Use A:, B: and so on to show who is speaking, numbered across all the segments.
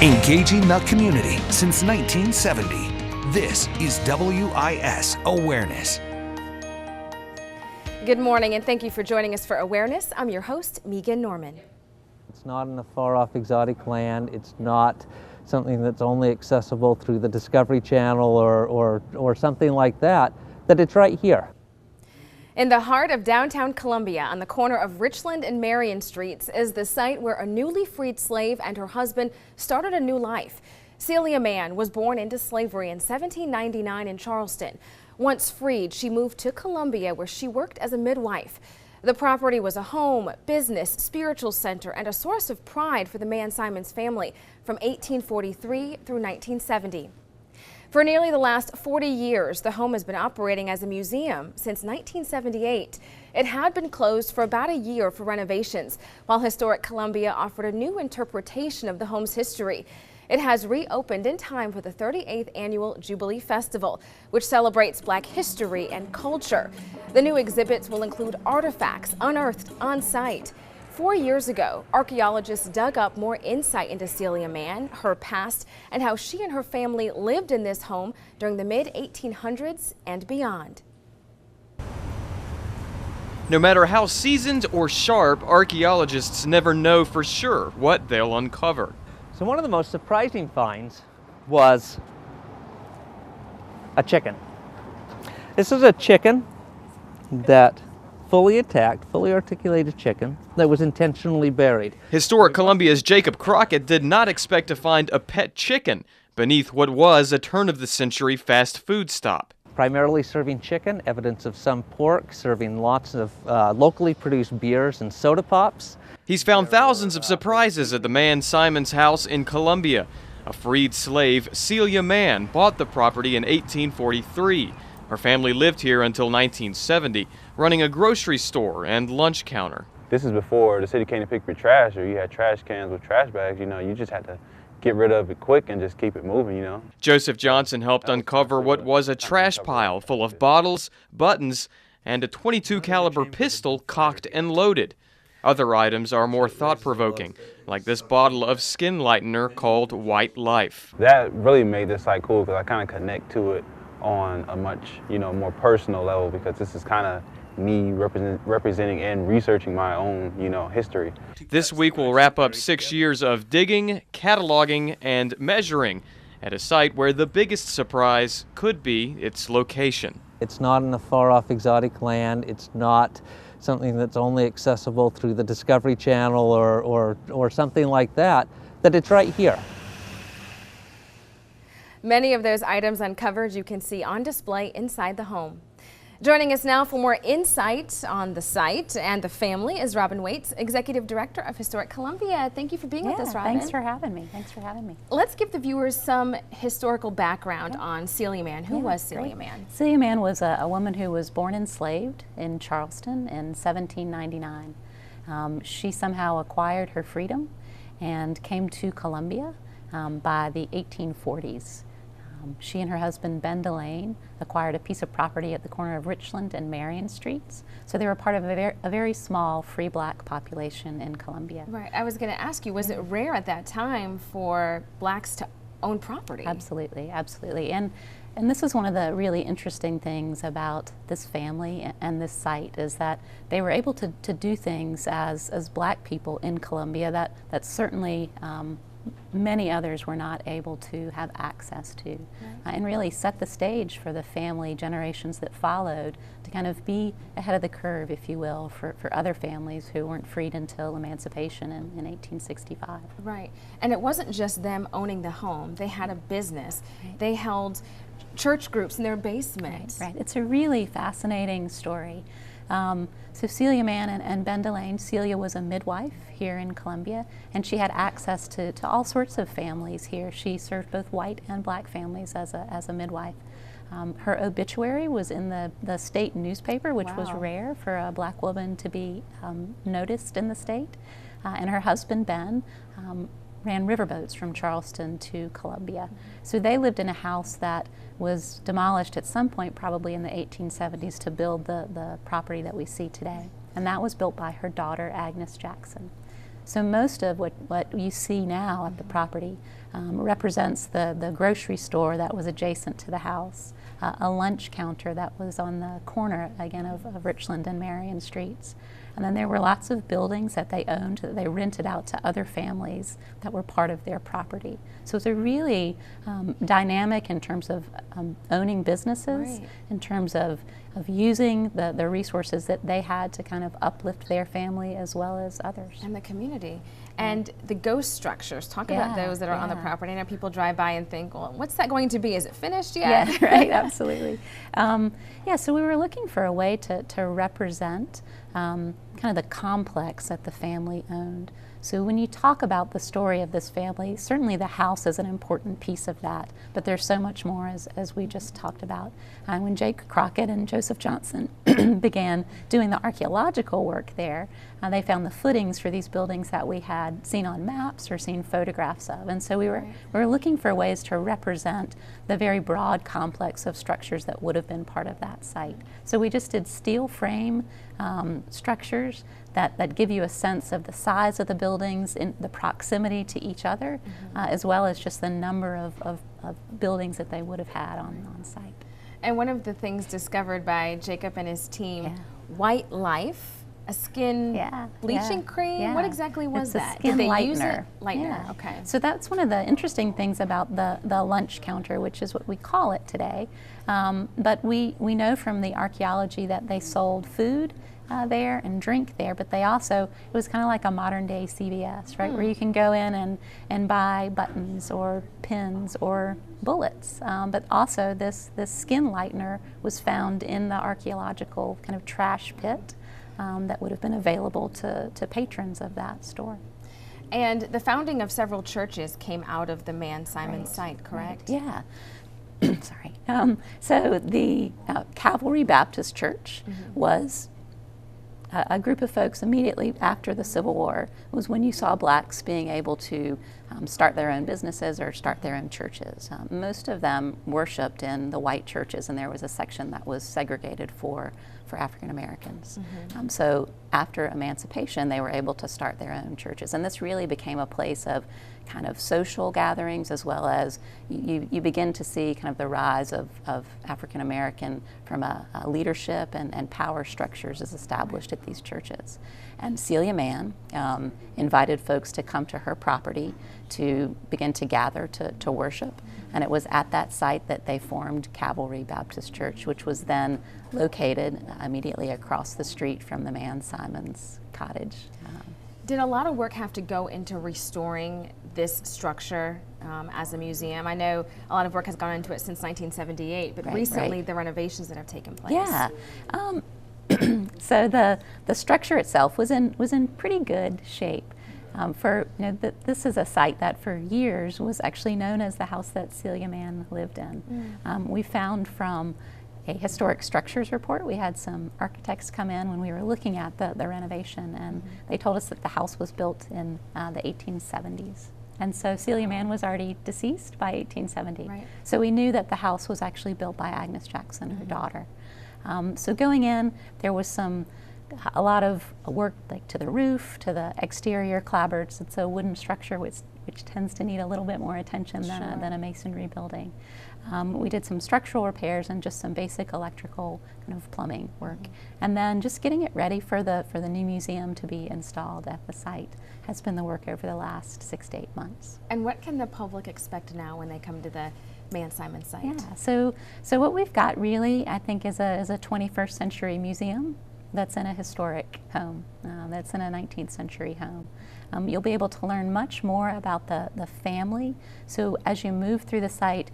A: Engaging the community since 1970. This is WIS Awareness.
B: Good morning and thank you for joining us for Awareness. I'm your host, Megan Norman.
C: It's not in a far-off exotic land. It's not something that's only accessible through the Discovery Channel or something like that, that it's right here.
B: In the heart of downtown Columbia, on the corner of Richland and Marion streets, is the site where a newly freed slave and her husband started a new life. Celia Mann was born into slavery in 1799 in Charleston. Once freed, she moved to Columbia, where she worked as a midwife. The property was a home, business, spiritual center, and a source of pride for the Mann-Simons family from 1843 through 1970. For nearly the last 40 years, the home has been operating as a museum since 1978. It had been closed for about a year for renovations, while Historic Columbia offered a new interpretation of the home's history. It has reopened in time for the 38th annual Jubilee Festival, which celebrates Black history and culture. The new exhibits will include artifacts unearthed on site. 4 years ago, archaeologists dug up more insight into Celia Mann, her past, and how she and her family lived in this home during the mid-1800s and beyond.
D: No matter how seasoned or sharp, archaeologists never know for sure what they'll uncover.
C: So one of the most surprising finds was a chicken. This is a chicken that fully attacked, fully articulated chicken that was intentionally buried.
D: Historic Columbia's Jacob Crockett did not expect to find a pet chicken beneath what was a turn-of-the-century fast food stop.
C: Primarily serving chicken, evidence of some pork, serving lots of locally produced beers and soda pops.
D: He's found thousands of surprises at the Mann-Simons house in Columbia. A freed slave, Celia Mann, bought the property in 1843. Her family lived here until 1970, running a grocery store and lunch counter.
E: This is before the city came to pick up your trash, or you had trash cans with trash bags. You know, you just had to get rid of it quick and just keep it moving, you know.
D: Joseph Johnson helped uncover what was a trash pile full of bottles, buttons, and a .22 caliber pistol cocked and loaded. Other items are more thought-provoking, like this bottle of skin lightener called White Life.
E: That really made this site cool because I kind of connect to it on a much, more personal level, because this is kind of me representing and researching my own, history.
D: This week will wrap up 6 years of digging, cataloging, and measuring at a site where the biggest surprise could be its location.
C: It's not in a far-off exotic land. It's not something that's only accessible through the Discovery Channel or something like that, that it's right here.
B: Many of those items uncovered you can see on display inside the home. Joining us now for more insight on the site and the family is Robin Waits, Executive Director of Historic Columbia. Thank you for being with us, Robin.
F: Thanks for having me. Thanks for having me.
B: Let's give the viewers some historical background on Celia Mann. Who was Celia Mann?
F: Celia Mann was a woman who was born enslaved in Charleston in 1799. She somehow acquired her freedom and came to Columbia by the 1840s. She and her husband, Ben Delane, acquired a piece of property at the corner of Richland and Marion streets. So they were part of a very small free Black population in Columbia.
B: Right. I was going to ask you, was it rare at that time for Blacks to own property?
F: Absolutely, absolutely. And this is one of the really interesting things about this family and this site, is that they were able to do things as Black people in Columbia that certainly many others were not able to have access to, and really set the stage for the family generations that followed to kind of be ahead of the curve, if you will, for other families who weren't freed until emancipation in 1865.
B: Right. And it wasn't just them owning the home. They had a business. Right. They held church groups in their basement.
F: Right. It's a really fascinating story. So Celia Mann and Ben Delane, Celia was a midwife here in Columbia, and she had access to all sorts of families here. She served both white and Black families as a midwife. Her obituary was in the state newspaper, which was rare for a Black woman to be noticed in the state. And her husband, Ben, ran riverboats from Charleston to Columbia. So they lived in a house that was demolished at some point, probably in the 1870s, to build the property that we see today. And that was built by her daughter, Agnes Jackson. So most of what you see now at the property represents the grocery store that was adjacent to the house, a lunch counter that was on the corner, again, of Richland and Marion streets. And then there were lots of buildings that they owned that they rented out to other families that were part of their property. So it's a really dynamic in terms of owning businesses,
B: right,
F: in terms of using the resources that they had to kind of uplift their family as well as others.
B: And the community. And the ghost structures, talk about those that are on the property. I know people drive by and think, well, what's that going to be? Is it finished yet?
F: Yeah, right, absolutely. Yeah, so we were looking for a way to represent kind of the complex that the family owned. So when you talk about the story of this family, certainly the house is an important piece of that, but there's so much more as we just talked about. When Jake Crockett and Joseph Johnson began doing the archaeological work there, they found the footings for these buildings that we had seen on maps or seen photographs of. And so we were looking for ways to represent the very broad complex of structures that would have been part of that site. So we just did steel frame structures that give you a sense of the size of the buildings, in the proximity to each other, as well as just the number of buildings that they would have had on site.
B: And one of the things discovered by Jacob and his team, White Life, a skin bleaching cream. What exactly was that?
F: Skin
B: Did they
F: lightener.
B: use it? Lightener.
F: Yeah.
B: Okay.
F: So that's one of the interesting things about the lunch counter, which is what we call it today. But we know from the archaeology that they sold food there and drink there, but they also, it was kind of like a modern day CVS, right, where you can go in and buy buttons or pins or bullets. But also this skin lightener was found in the archaeological kind of trash pit that would have been available to patrons of that store.
B: And the founding of several churches came out of the Mann-Simons site, correct?
F: Right. Yeah. Sorry. So the Calvary Baptist Church was a group of folks immediately after the Civil War. It was when you saw blacks being able to start their own businesses or start their own churches. Most of them worshiped in the white churches, and there was a section that was segregated for African Americans. So after emancipation, they were able to start their own churches, and this really became a place of kind of social gatherings, as well as you begin to see kind of the rise of African American from a leadership and power structures is established at these churches. And Celia Mann invited folks to come to her property to begin to gather to worship. And it was at that site that they formed Calvary Baptist Church, which was then located immediately across the street from the Mann-Simons cottage.
B: Did a lot of work have to go into restoring this structure as a museum? I know a lot of work has gone into it since 1978, but recently the renovations that have taken place.
F: Yeah. So the structure itself was in pretty good shape. This is a site that for years was actually known as the house that Celia Mann lived in. We found from a historic structures report, we had some architects come in when we were looking at the renovation, and they told us that the house was built in the 1870s. And so Celia Mann was already deceased by 1870.
B: Right.
F: So we knew that the house was actually built by Agnes Jackson, her daughter. So going in, there was a lot of work like to the roof, to the exterior clapboards. It's a wooden structure which tends to need a little bit more attention than a masonry building. We did some structural repairs and just some basic electrical kind of plumbing work. And then just getting it ready for the new museum to be installed at the site has been the work over the last 6 to 8 months.
B: And what can the public expect now when they come to the Mann-Simons site?
F: Yeah, so what we've got really, I think, is a 21st century museum that's in a historic home, that's in a 19th century home. You'll be able to learn much more about the family. So as you move through the site,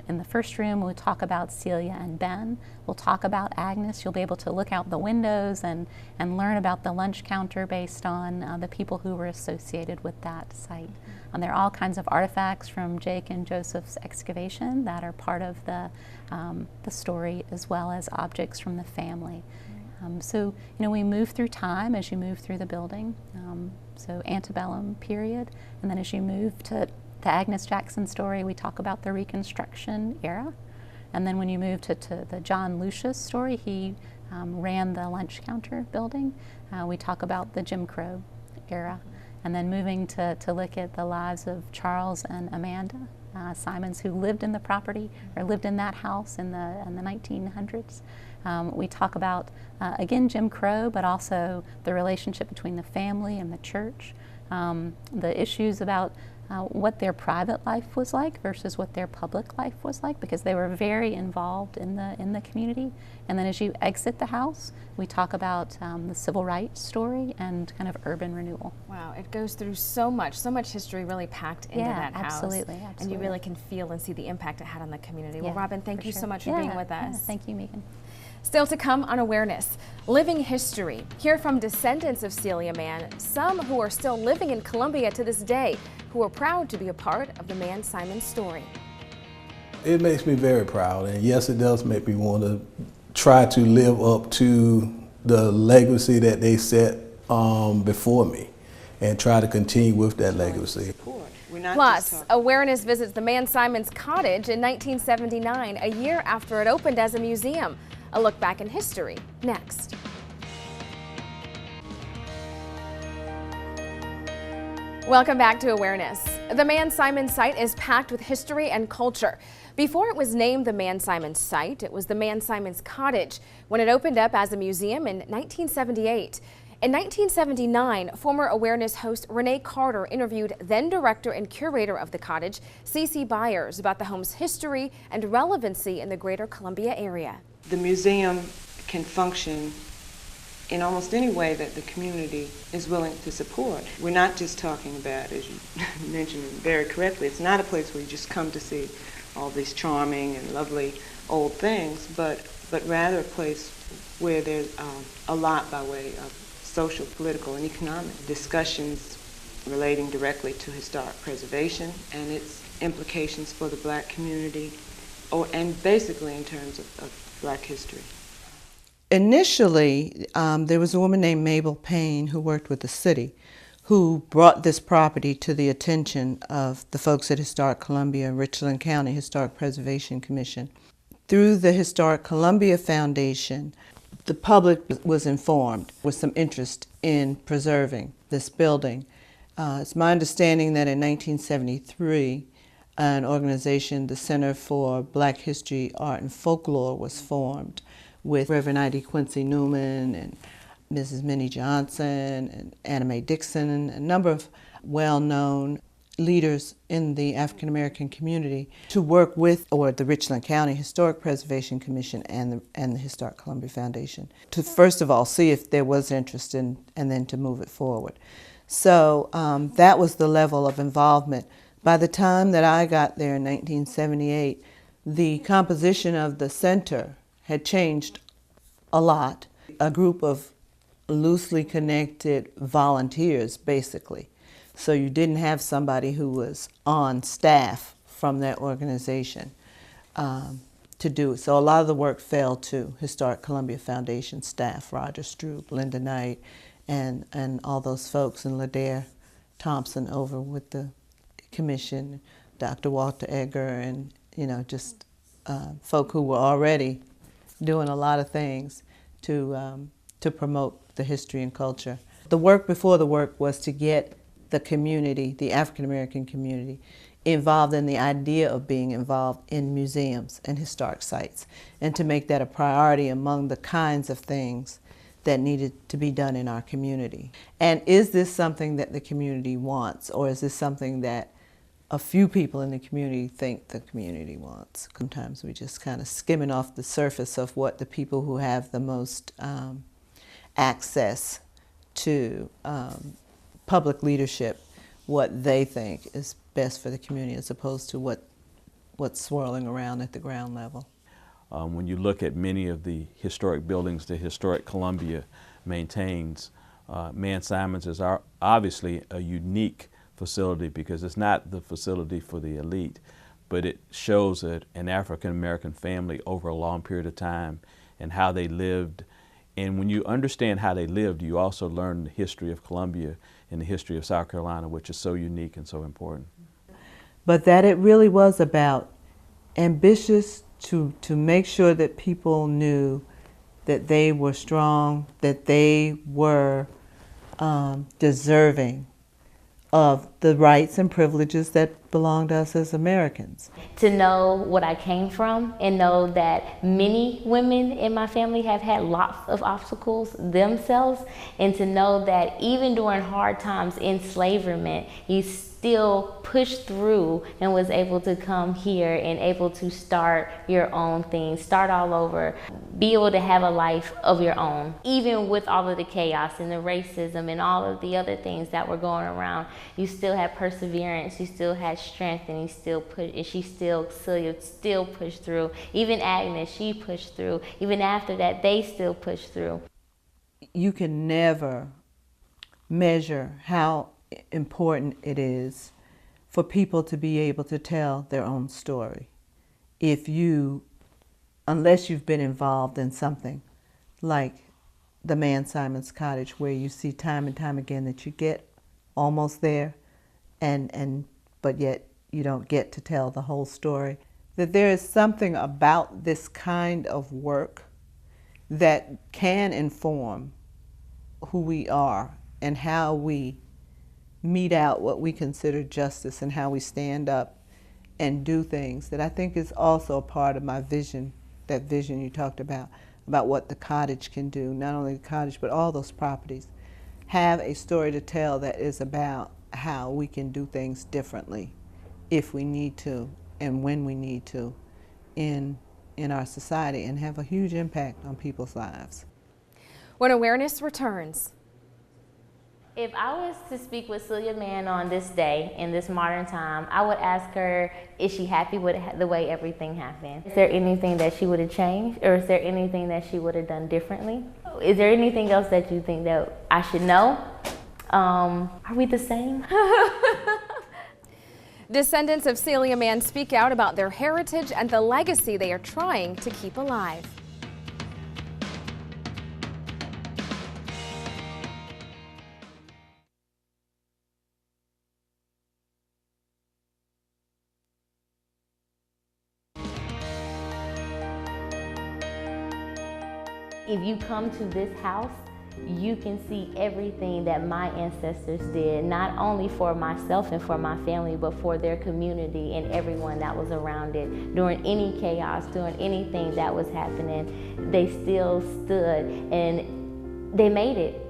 F: in the first room we'll talk about Celia and Ben. We'll talk about Agnes. You'll be able to look out the windows and learn about the lunch counter based on the people who were associated with that site. There are all kinds of artifacts from Jake and Joseph's excavation that are part of the story, as well as objects from the family. So, we move through time as you move through the building, so antebellum period, and then as you move to the Agnes Jackson story, we talk about the Reconstruction era, and then when you move to the John Lucius story, he ran the lunch counter building, we talk about the Jim Crow era, and then moving to look at the lives of Charles and Amanda Simons, who lived in the property, or lived in that house in the 1900s. We talk about, again, Jim Crow, but also the relationship between the family and the church, the issues about what their private life was like versus what their public life was like, because they were very involved in the community. And then as you exit the house, we talk about the civil rights story and kind of urban renewal.
B: Wow, it goes through so much history really packed into that house.
F: Absolutely.
B: And you really can feel and see the impact it had on the community.
F: Yeah,
B: well, Robin, thank you so much for being with us.
F: Thank you, Megan.
B: Still to come on Awareness, living history. Hear from descendants of Celia Mann, some who are still living in Columbia to this day, who are proud to be a part of the Mann-Simons story.
G: It makes me very proud, and yes, it does make me want to try to live up to the legacy that they set before me and try to continue with that legacy.
B: Plus, Awareness visits the Mann-Simons cottage in 1979, a year after it opened as a museum. A look back in history, next. Welcome back to Awareness. The Mann-Simons site is packed with history and culture. Before it was named the Mann-Simons site, it was the Mann-Simons cottage when it opened up as a museum in 1978. In 1979, former Awareness host Renee Carter interviewed then director and curator of the cottage, C.C. Byers, about the home's history and relevancy in the greater Columbia area.
H: The museum can function in almost any way that the community is willing to support. We're not just talking about, as you mentioned very correctly, it's not a place where you just come to see all these charming and lovely old things, but rather a place where there's a lot by way of social, political, and economic discussions relating directly to historic preservation and its implications for the black community, and basically in terms of black history.
I: Initially, there was a woman named Mabel Payne who worked with the city who brought this property to the attention of the folks at Historic Columbia and Richland County Historic Preservation Commission. Through the Historic Columbia Foundation, the public was informed with some interest in preserving this building. It's my understanding that in 1973, an organization, the Center for Black History, Art, and Folklore, was formed with Reverend I.D. Quincy Newman and Mrs. Minnie Johnson and Anna Mae Dixon and a number of well-known leaders in the African American community to work with the Richland County Historic Preservation Commission and the Historic Columbia Foundation to first of all see if there was interest in, and then to move it forward. So that was the level of involvement. By the time that I got there in 1978, the composition of the center had changed a lot. A group of loosely connected volunteers, basically. So you didn't have somebody who was on staff from that organization to do it. So a lot of the work fell to Historic Columbia Foundation staff, Roger Stroop, Linda Knight, and all those folks, and Ladair Thompson over with the commission, Dr. Walter Edgar, and just folk who were already doing a lot of things to promote the history and culture. The work before the work was to get the community, the African American community, involved in the idea of being involved in museums and historic sites, and to make that a priority among the kinds of things that needed to be done in our community. And is this something that the community wants, or is this something that a few people in the community think the community wants? Sometimes we just kind of skimming off the surface of what the people who have the most access to public leadership, what they think is best for the community, as opposed to what's swirling around at the ground level.
J: When you look at many of the historic buildings that Historic Columbia maintains, Mann-Simons is obviously a unique facility because it's not the facility for the elite, but it shows an African American family over a long period of time and how they lived. And when you understand how they lived, you also learn the history of Columbia and the history of South Carolina, which is so unique and so important.
I: But that it really was about ambitious to make sure that people knew that they were strong, that they were deserving of the rights and privileges that belong to us as Americans.
K: To know what I came from and know that many women in my family have had lots of obstacles themselves, and to know that even during hard times, enslavement, you still pushed through and was able to come here and able to start your own thing, start all over, be able to have a life of your own. Even with all of the chaos and the racism and all of the other things that were going around, you still had perseverance, you still had strength, and Celia still pushed through. Even Agnes, she pushed through. Even after that, they still pushed through.
I: You can never measure how important it is for people to be able to tell their own story unless you've been involved in something like the Mann-Simons cottage, where you see time and time again that you get almost there but yet you don't get to tell the whole story. That there is something about this kind of work that can inform who we are and how we mete out what we consider justice and how we stand up and do things, that I think is also a part of my vision, that vision you talked about what the cottage can do. Not only the cottage, but all those properties have a story to tell that is about how we can do things differently if we need to and when we need to in our society, and have a huge impact on people's lives.
B: When awareness returns.
K: If I was to speak with Celia Mann on this day, in this modern time, I would ask her, is she happy with the way everything happened? Is there anything that she would have changed, or is there anything that she would have done differently? Is there anything else that you think that I should know? Are we the same?
B: Descendants of Celia Mann speak out about their heritage and the legacy they are trying to keep alive.
K: If you come to this house, you can see everything that my ancestors did, not only for myself and for my family, but for their community and everyone that was around it. During any chaos, during anything that was happening, they still stood and they made it.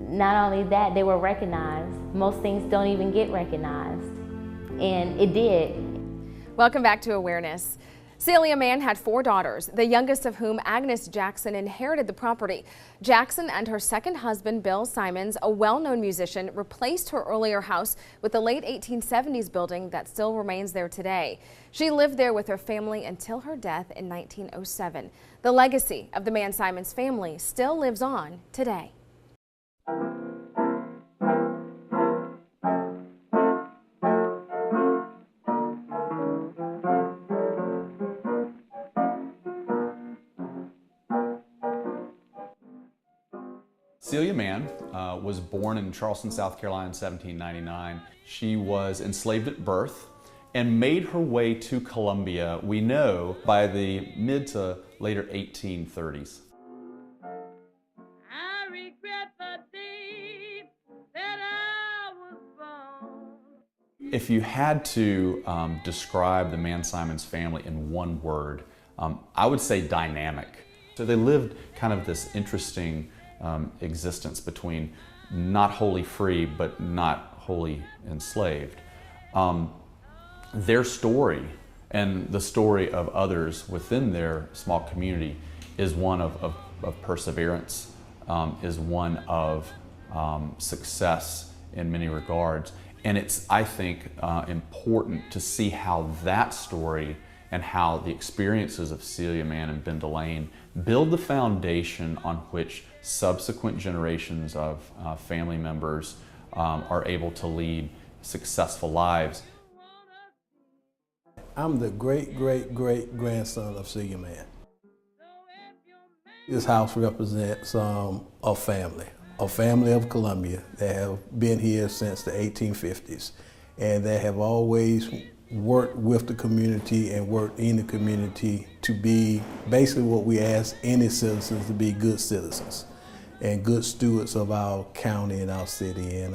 K: Not only that, they were recognized. Most things don't even get recognized, and it did.
B: Welcome back to Awareness. Celia Mann had 4 daughters, the youngest of whom, Agnes Jackson, inherited the property. Jackson and her second husband, Bill Simons, a well-known musician, replaced her earlier house with the late 1870s building that still remains there today. She lived there with her family until her death in 1907. The legacy of the Mann-Simons family still lives on today.
L: Celia Mann was born in Charleston, South Carolina in 1799. She was enslaved at birth and made her way to Columbia, we know, by the mid to later 1830s.
M: I regret the day that I was born.
L: If you had to describe the Mann-Simons family in one word, I would say dynamic. So they lived kind of this interesting existence between not wholly free but not wholly enslaved. Their story and the story of others within their small community is one of perseverance, is one of success in many regards. And it's, I think, important to see how that story and how the experiences of Celia Mann and Ben Delane build the foundation on which subsequent generations of family members are able to lead successful lives.
G: I'm the great-great-great-grandson of Celia Mann. This house represents a family of Columbia that have been here since the 1850s, and that have always worked with the community and worked in the community to be basically what we ask any citizens to be, good citizens. and good stewards of our county and our city. And,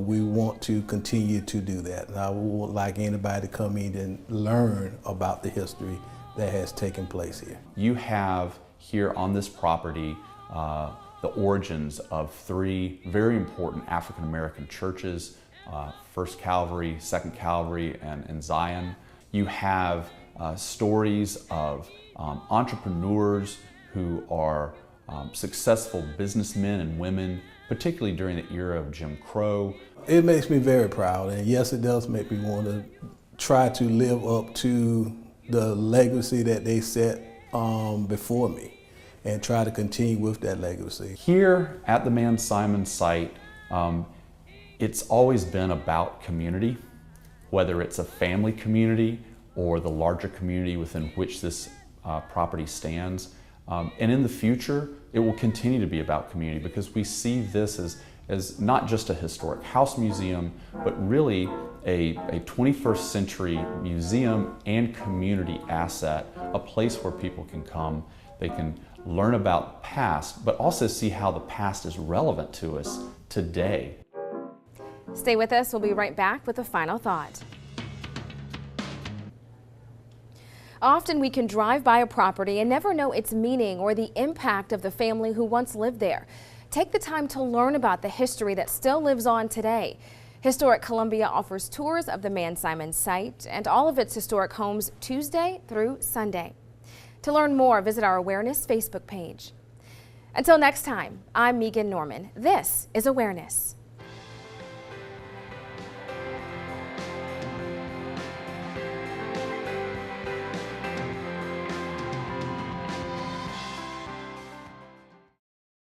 G: we want to continue to do that. And I would like anybody to come in and learn about the history that has taken place here.
L: You have here on this property the origins of 3 very important African American churches, First Calvary, Second Calvary, and Zion. You have stories of entrepreneurs who are successful businessmen and women, particularly during the era of Jim Crow.
G: It makes me very proud, and yes, it does make me want to try to live up to the legacy that they set before me and try to continue with that legacy.
L: Here at the Mann-Simons site, it's always been about community, whether it's a family community or the larger community within which this property stands. And in the future, it will continue to be about community because we see this as not just a historic house museum, but really a 21st century museum and community asset, a place where people can come, they can learn about the past, but also see how the past is relevant to us today.
B: Stay with us. We'll be right back with a final thought. Often we can drive by a property and never know its meaning or the impact of the family who once lived there. Take the time to learn about the history that still lives on today. Historic Columbia offers tours of the Mann-Simons site and all of its historic homes Tuesday through Sunday. To learn more, visit our Awareness Facebook page. Until next time, I'm Megan Norman. This is Awareness.